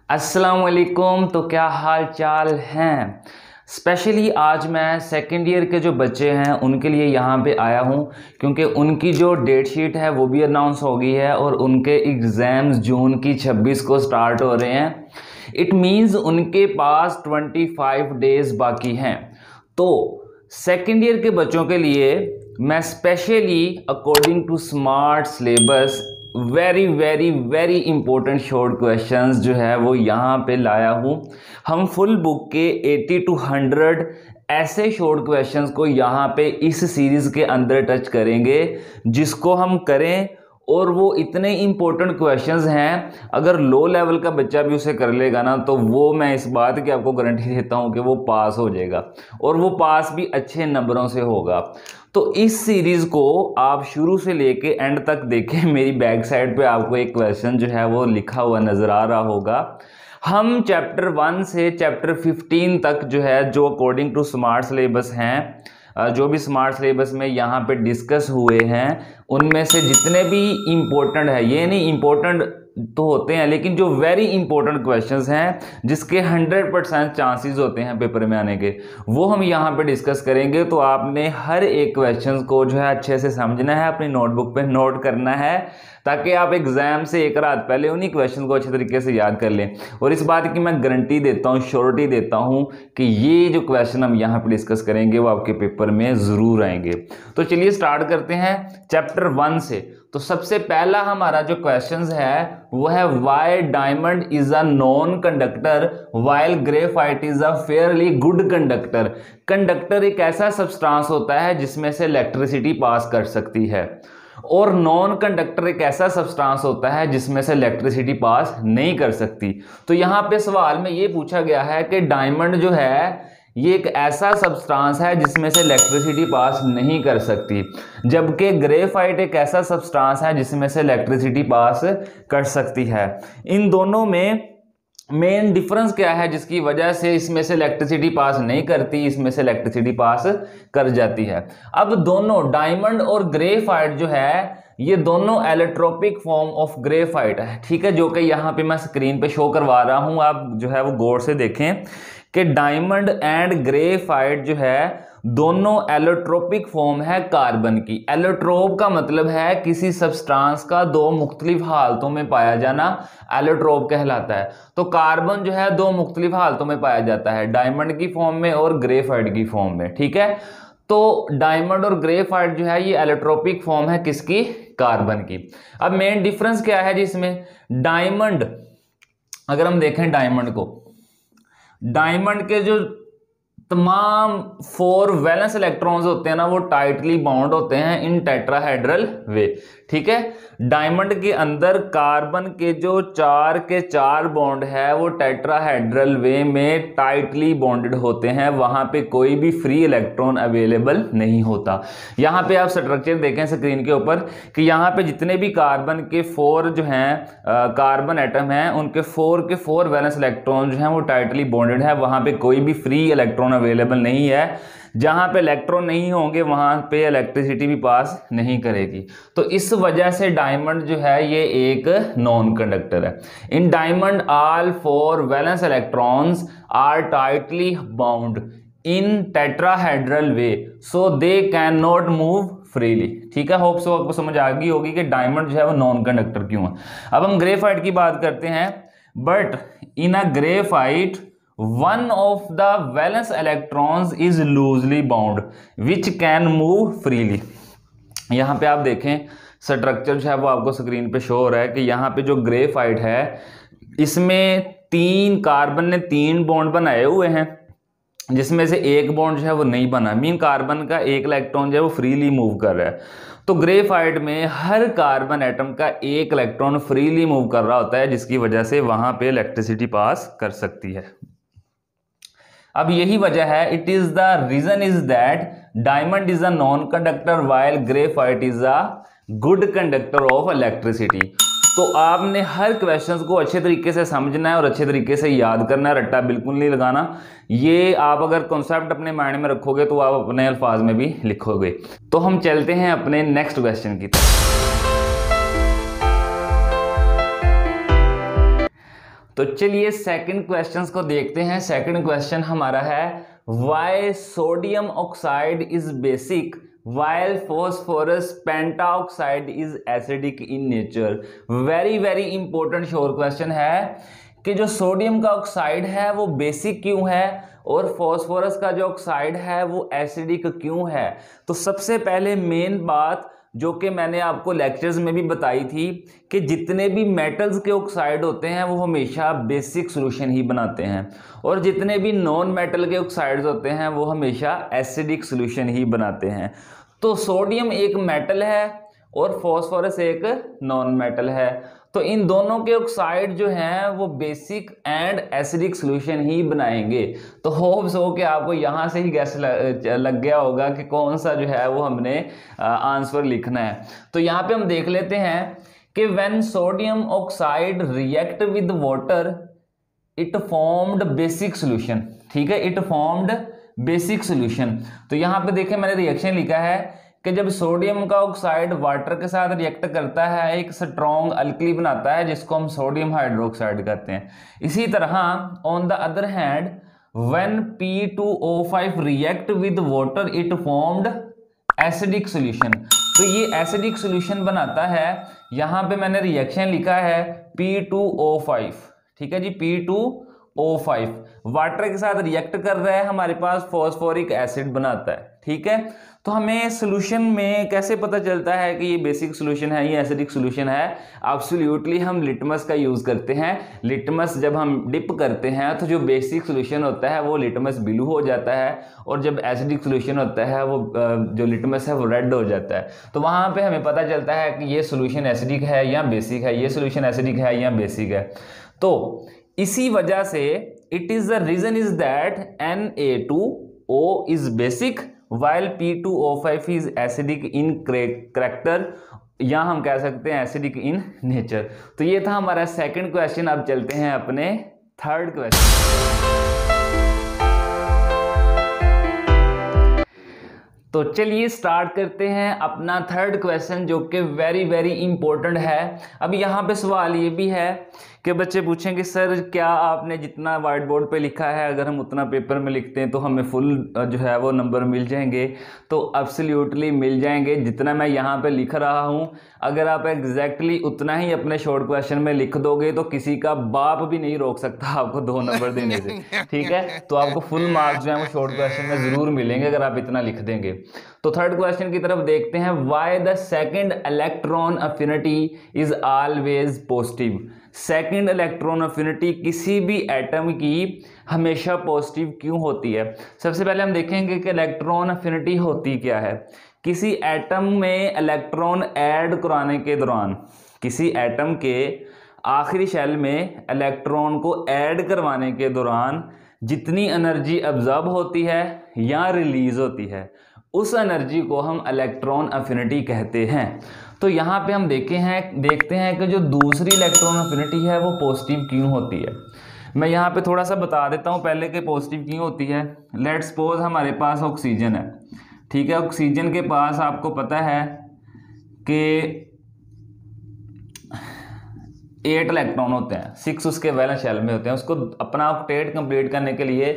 अस्सलाम वालेकुम। तो क्या हाल चाल हैं। स्पेशली आज मैं सेकेंड ईयर के जो बच्चे हैं उनके लिए यहाँ पे आया हूँ, क्योंकि उनकी जो डेट शीट है वो भी अनाउंस हो गई है और उनके एग्ज़ाम्स जून की 26 को स्टार्ट हो रहे हैं। इट मीन्स उनके पास 25 डेज़ बाकी हैं। तो सेकेंड ईयर के बच्चों के लिए मैं specially according to smart syllabus very very very important short questions जो है वो यहाँ पे लाया हूँ। हम फुल बुक के 80 to 100 ऐसे शॉर्ट क्वेश्चंस को यहाँ पे इस सीरीज़ के अंदर टच करेंगे, जिसको हम करें और वो इतने इंपॉर्टेंट क्वेश्चंस हैं, अगर लो लेवल का बच्चा भी उसे कर लेगा ना तो वो मैं इस बात की आपको गारंटी देता हूँ कि वो पास हो जाएगा और वो पास भी अच्छे नंबरों से होगा। तो इस सीरीज़ को आप शुरू से लेके एंड तक देखें। मेरी बैक साइड पे आपको एक क्वेश्चन जो है वो लिखा हुआ नज़र आ रहा होगा। हम चैप्टर 1 से चैप्टर 15 तक जो है, जो अकॉर्डिंग टू स्मार्ट सिलेबस हैं, जो भी स्मार्ट सिलेबस में यहाँ पे डिस्कस हुए हैं, उनमें से जितने भी इम्पोर्टेंट है, ये नहीं इम्पोर्टेंट तो होते हैं लेकिन जो वेरी इंपॉर्टेंट क्वेश्चंस हैं जिसके 100% चांसेस होते हैं पेपर में आने के, वो हम यहाँ पे डिस्कस करेंगे। तो आपने हर एक क्वेश्चन को जो है अच्छे से समझना है, अपनी नोटबुक पे नोट करना है, ताकि आप एग्जाम से एक रात पहले उन्हीं क्वेश्चन को अच्छे तरीके से याद कर लें। और इस बात की मैं गारंटी देता हूँ, श्योरिटी देता हूँ कि ये जो क्वेश्चन हम यहाँ पे डिस्कस करेंगे वो आपके पेपर में ज़रूर आएंगे। तो चलिए स्टार्ट करते हैं चैप्टर 1 से। तो सबसे पहला हमारा जो क्वेश्चन है वो है why diamond is a non conductor while graphite is a fairly good conductor. Conductor एक ऐसा सब्सटेंस होता है जिसमें से इलेक्ट्रिसिटी पास कर सकती है, और नॉन कंडक्टर एक ऐसा सब्सटेंस होता है जिसमें से इलेक्ट्रिसिटी पास नहीं कर सकती। तो यहाँ पे सवाल में ये पूछा गया है कि डायमंड जो है ये एक ऐसा सब्सटेंस है जिसमें से इलेक्ट्रिसिटी पास नहीं कर सकती, जबकि ग्रेफाइट एक ऐसा सब्सटेंस है जिसमें से इलेक्ट्रिसिटी पास कर सकती है। इन दोनों में मेन डिफरेंस क्या है जिसकी वजह से इसमें से इलेक्ट्रिसिटी पास नहीं करती, इसमें से इलेक्ट्रिसिटी पास कर जाती है। अब दोनों डायमंड और ग्रेफाइट जो है ये दोनों एलोट्रोपिक फॉर्म ऑफ ग्रेफाइट है, ठीक है, जो कि यहाँ पे मैं स्क्रीन पे शो करवा रहा हूँ। आप जो है वो गौर से देखें कि डायमंड एंड ग्रेफाइट जो है दोनों एलोट्रोपिक फॉर्म है कार्बन की। एलोट्रोप का मतलब है किसी सब्सटेंस का दो मुख्तलिफ हालतों में पाया जाना, एलोट्रोप कहलाता है। तो कार्बन जो है दो मुख्तलिफ हालतों में पाया जाता है, डायमंड की फॉर्म में और ग्रेफाइट की फॉर्म में, ठीक है। तो डायमंड और ग्रेफाइट जो है ये एलोट्रोपिक फॉर्म है किसकी, कार्बन की। अब मेन डिफरेंस क्या है जिसमें, डायमंड अगर हम देखें डायमंड को, डायमंड के जो तमाम 4 वैलेंस इलेक्ट्रॉन्स होते हैं ना वो टाइटली बाउंड होते हैं इन टेट्राहेड्रल वे, ठीक है। डायमंड के अंदर कार्बन के जो 4 के 4 बॉन्ड है वो टेट्राहेड्रल वे में टाइटली बॉन्डेड होते हैं, वहां पे कोई भी फ्री इलेक्ट्रॉन अवेलेबल नहीं होता। यहाँ पे आप स्ट्रक्चर देखें स्क्रीन के ऊपर कि यहाँ पे जितने भी कार्बन के 4 जो हैं कार्बन एटम हैं उनके 4 के 4 वैलेंस इलेक्ट्रॉन जो हैं वो टाइटली बॉन्डेड है, वहां पे कोई भी फ्री इलेक्ट्रॉन अवेलेबल नहीं है। जहां पे इलेक्ट्रॉन नहीं होंगे वहां पे इलेक्ट्रिसिटी भी पास नहीं करेगी। तो इस वजह से डायमंड जो है ये एक नॉन कंडक्टर है। In diamond all 4 valence electrons are tightly bound in tetrahedral way so they can not move freely, ठीक है। होप सो आपको समझ आ गई होगी कि डायमंड जो है वो नॉन कंडक्टर क्यों है। अब हम ग्रेफाइट की बात करते हैं। But in a graphite one of the valence electrons is loosely bound which can move freely। यहाँ पे आप देखें स्ट्रक्चर जो है वो आपको स्क्रीन पे शो हो रहा है कि यहाँ पे जो ग्रेफाइट है इसमें 3 कार्बन ने 3 बॉन्ड बनाए हुए हैं, जिसमें से एक बॉन्ड जो है वो नहीं बना, मीन कार्बन का एक इलेक्ट्रॉन जो है वो फ्रीली मूव कर रहा है। तो ग्रेफाइट में हर कार्बन एटम का एक इलेक्ट्रॉन फ्रीली मूव कर रहा होता है, जिसकी वजह से वहां पे इलेक्ट्रिसिटी पास कर सकती है। अब यही वजह है, it is the reason is that diamond is a non conductor while graphite is a good conductor of electricity. तो आपने हर क्वेश्चंस को अच्छे तरीके से समझना है और अच्छे तरीके से याद करना है, रट्टा बिल्कुल नहीं लगाना। ये आप अगर कॉन्सेप्ट अपने माइंड में रखोगे तो आप अपने अल्फाज में भी लिखोगे। तो हम चलते हैं अपने नेक्स्ट क्वेश्चन की तरफ। तो चलिए सेकंड क्वेश्चन को देखते हैं। सेकंड क्वेश्चन हमारा है why sodium oxide is basic while phosphorus pentaoxide is acidic in nature। Very important sure question है कि जो सोडियम का ऑक्साइड है वो बेसिक क्यों है और फॉस्फोरस का जो ऑक्साइड है वो एसिडिक क्यों है। तो सबसे पहले मेन बात जो कि मैंने आपको लेक्चर्स में भी बताई थी कि जितने भी मेटल्स के ऑक्साइड होते हैं वो हमेशा बेसिक सॉल्यूशन ही बनाते हैं और जितने भी नॉन मेटल के ऑक्साइड्स होते हैं वो हमेशा एसिडिक सॉल्यूशन ही बनाते हैं। तो सोडियम एक मेटल है और फॉस्फोरस एक नॉन मेटल है, तो इन दोनों के ऑक्साइड जो हैं वो बेसिक एंड एसिडिक सॉल्यूशन ही बनाएंगे। तो होप्स हो कि आपको यहाँ से ही गैस लग गया होगा कि कौन सा जो है वो हमने आंसर लिखना है। तो यहाँ पे हम देख लेते हैं कि when sodium oxide react with water it formed basic solution. ठीक है, इट फॉर्म्ड बेसिक सॉल्यूशन। तो यहाँ पे देखें मैंने रिएक्शन लिखा है कि जब सोडियम का ऑक्साइड वाटर के साथ रिएक्ट करता है एक स्ट्रॉन्ग अल्कली बनाता है जिसको हम सोडियम हाइड्रोक्साइड कहते हैं। इसी तरह on the other hand when P2O5 react with water it formed acidic solution. तो ये एसिडिक सॉल्यूशन बनाता है। यहाँ पे मैंने रिएक्शन लिखा है P2O5। ठीक है जी, P2O5 वाटर के साथ रिएक्ट कर रहा है, हमारे पास फॉस्फोरिक एसिड बनाता है। ठीक है, तो हमें सॉल्यूशन में कैसे पता चलता है कि ये बेसिक सॉल्यूशन है, ये एसिडिक सॉल्यूशन है। एब्सोल्युटली हम लिटमस का यूज करते हैं। लिटमस जब हम डिप करते हैं तो जो बेसिक सॉल्यूशन होता है वो लिटमस ब्लू हो जाता है और जब एसिडिक सॉल्यूशन होता है वो जो लिटमस है वो रेड हो जाता है। तो वहां पे हमें पता चलता है कि ये सॉल्यूशन एसिडिक है या बेसिक है, ये सॉल्यूशन एसिडिक है या बेसिक है। तो इसी वजह से it is the reason is that Na2O is basic while P2O5 is acidic in character, या हम कह सकते हैं एसिडिक इन नेचर। तो ये था हमारा सेकंड क्वेश्चन। अब चलते हैं अपने थर्ड क्वेश्चन। तो चलिए स्टार्ट करते हैं अपना थर्ड क्वेश्चन जो कि वेरी इंपॉर्टेंट है। अब यहाँ पे सवाल ये भी है कि बच्चे पूछेंगे सर क्या आपने जितना व्हाइट बोर्ड पे लिखा है अगर हम उतना पेपर में लिखते हैं तो हमें फुल जो है वो नंबर मिल जाएंगे। तो एब्सोल्युटली मिल जाएंगे। जितना मैं यहाँ पे लिख रहा हूँ अगर आप एग्जैक्टली उतना ही अपने शॉर्ट क्वेश्चन में लिख दोगे तो किसी का बाप भी नहीं रोक सकता आपको 2 नंबर देने से। ठीक है, तो आपको फुल मार्क्स जो है वो शॉर्ट क्वेश्चन में जरूर मिलेंगे अगर आप इतना लिख देंगे। तो थर्ड क्वेश्चन की तरफ देखते हैं। Why the second electron affinity is always positive. Second electron affinity किसी भी एटम की हमेशा पॉजिटिव क्यों होती है। सबसे पहले हम देखेंगे कि इलेक्ट्रॉन अफिनिटी होती क्या है। किसी एटम में इलेक्ट्रॉन ऐड कराने के दौरान, किसी एटम के आखिरी शेल में इलेक्ट्रॉन को ऐड करवाने के दौरान जितनी एनर्जी अब्जॉर्ब होती है या रिलीज होती है उस एनर्जी को हम इलेक्ट्रॉन अफिनिटी कहते हैं। तो यहाँ पे हम देखते हैं कि जो दूसरी इलेक्ट्रॉन अफिनिटी है वो पॉजिटिव क्यों होती है। मैं यहाँ पे थोड़ा सा बता देता हूँ पहले कि पॉजिटिव क्यों होती है। लेट्स सपोज हमारे पास ऑक्सीजन है। ठीक है, ऑक्सीजन के पास आपको पता है कि 8 इलेक्ट्रॉन होते हैं, 6 उसके वैलेंस शेल में होते हैं। उसको अपना ऑक्टेट कंप्लीट करने के लिए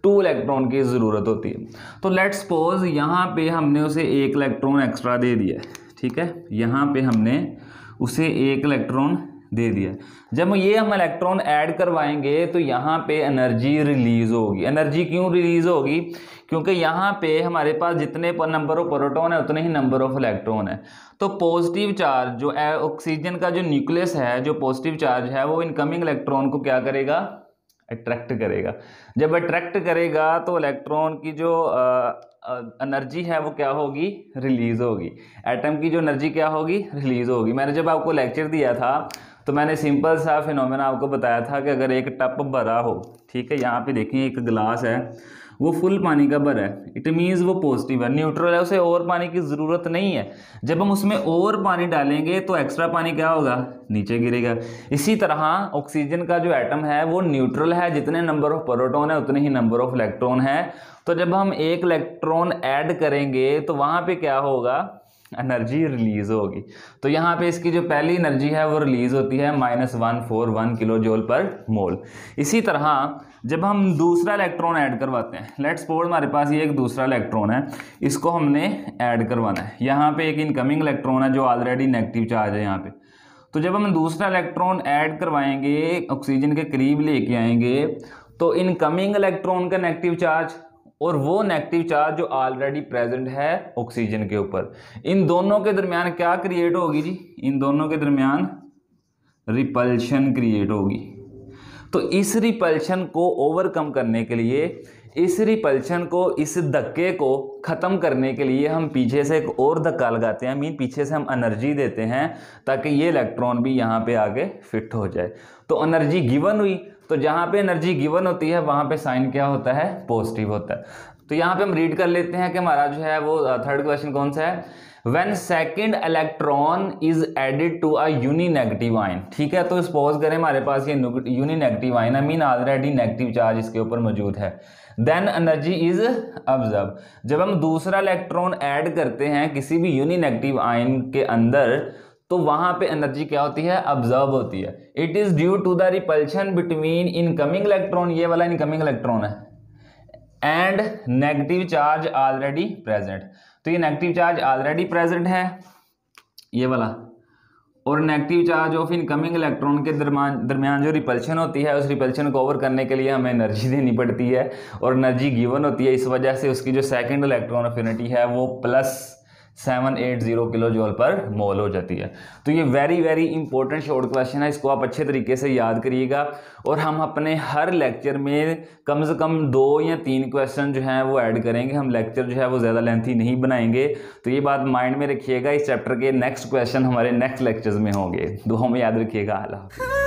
2 इलेक्ट्रॉन की ज़रूरत होती है। तो लेट्स सपोज यहाँ पे हमने उसे 1 इलेक्ट्रॉन एक्स्ट्रा दे दिया। ठीक है, यहाँ पे हमने उसे 1 इलेक्ट्रॉन दे दिया। जब ये हम इलेक्ट्रॉन ऐड करवाएंगे तो यहाँ पे एनर्जी रिलीज होगी। एनर्जी क्यों रिलीज होगी? क्योंकि यहाँ पे हमारे पास जितने नंबर ऑफ प्रोटॉन है उतने ही नंबर ऑफ इलेक्ट्रॉन है। तो पॉजिटिव चार्ज जो ऑक्सीजन का जो न्यूक्लियस है, जो पॉजिटिव चार्ज है वो इनकमिंग इलेक्ट्रॉन को क्या करेगा? अट्रैक्ट करेगा। जब अट्रैक्ट करेगा तो इलेक्ट्रॉन की जो एनर्जी है वो क्या होगी? रिलीज होगी। एटम की जो एनर्जी क्या होगी? रिलीज होगी। मैंने जब आपको लेक्चर दिया था तो मैंने सिंपल सा फिनोमेना आपको बताया था कि अगर एक टप भरा हो, ठीक है, यहाँ पे देखिए एक गिलास है वो फुल पानी का भरा है, इट मीन्स वो पॉजिटिव है। न्यूट्रल है, उसे और पानी की ज़रूरत नहीं है। जब हम उसमें और पानी डालेंगे तो एक्स्ट्रा पानी क्या होगा? नीचे गिरेगा। इसी तरह ऑक्सीजन का जो एटम है वो न्यूट्रल है, जितने नंबर ऑफ प्रोटॉन है उतने ही नंबर ऑफ इलेक्ट्रॉन है। तो जब हम 1 इलेक्ट्रॉन ऐड करेंगे तो वहाँ पे क्या होगा? एनर्जी रिलीज होगी। तो यहाँ पे इसकी जो पहली एनर्जी है वो रिलीज होती है -141 किलो जूल पर मोल। इसी तरह जब हम दूसरा इलेक्ट्रॉन ऐड करवाते हैं, लेट्स सपोज हमारे पास ये एक दूसरा इलेक्ट्रॉन है, इसको हमने ऐड करवाना है। यहाँ पे एक इनकमिंग इलेक्ट्रॉन है जो ऑलरेडी नेगेटिव चार्ज है यहाँ पे। तो जब हम दूसरा इलेक्ट्रॉन ऐड करवाएंगे, ऑक्सीजन के करीब लेके आएंगे, तो इनकमिंग इलेक्ट्रॉन का नेगेटिव चार्ज और वो नेगेटिव चार्ज जो ऑलरेडी प्रेजेंट है ऑक्सीजन के ऊपर, इन दोनों के दरमियान क्या क्रिएट होगी जी? इन दोनों के दरमियान रिपल्शन क्रिएट होगी। तो इस रिपल्शन को ओवरकम करने के लिए, इस रिपल्शन को, इस धक्के को ख़त्म करने के लिए हम पीछे से एक और धक्का लगाते हैं, मीन पीछे से हम एनर्जी देते हैं ताकि ये इलेक्ट्रॉन भी यहाँ पे आगे फिट हो जाए। तो एनर्जी गिवन हुई, तो जहाँ पे एनर्जी गिवन होती है वहाँ पे साइन क्या होता है? पॉजिटिव होता है। तो यहाँ पे हम रीड कर लेते हैं कि हमारा जो है वो थर्ड क्वेश्चन कौन सा है? When second electron is added to a uninegative ion, ठीक है। तो सपोज करें हमारे पास ये यूनिनेगेटिव आयन है, मीन ऑलरेडी नेगेटिव चार्ज इसके ऊपर मौजूद है। देन एनर्जी इज ऑब्जर्व, जब हम दूसरा इलेक्ट्रॉन ऐड करते हैं किसी भी यूनिनेगेटिव आयन के अंदर, तो वहां पे एनर्जी क्या होती है? ऑब्जर्व होती है। It is due to the repulsion between incoming electron, ये वाला इनकमिंग इलेक्ट्रॉन है, and negative charge already present. तो ये नेगेटिव चार्ज ऑलरेडी प्रेजेंट है ये वाला, और negative charge of incoming electron के दरमियान जो रिपल्शन होती है, उस रिपल्शन को ओवर करने के लिए हमें एनर्जी देनी पड़ती है, और एनर्जी गिवन होती है। इस वजह से उसकी जो सेकंड इलेक्ट्रॉन अफिनिटी है वो +780 किलो जूल पर मोल हो जाती है। तो ये very very important short question है, इसको आप अच्छे तरीके से याद करिएगा। और हम अपने हर लेक्चर में कम से कम 2 या 3 क्वेश्चन जो हैं वो ऐड करेंगे। हम लेक्चर जो है वो ज़्यादा लेंथी नहीं बनाएंगे, तो ये बात माइंड में रखिएगा। इस चैप्टर के नेक्स्ट क्वेश्चन हमारे नेक्स्ट लेक्चर्स में होंगे। दुआ में याद रखिएगा। अल्लाह।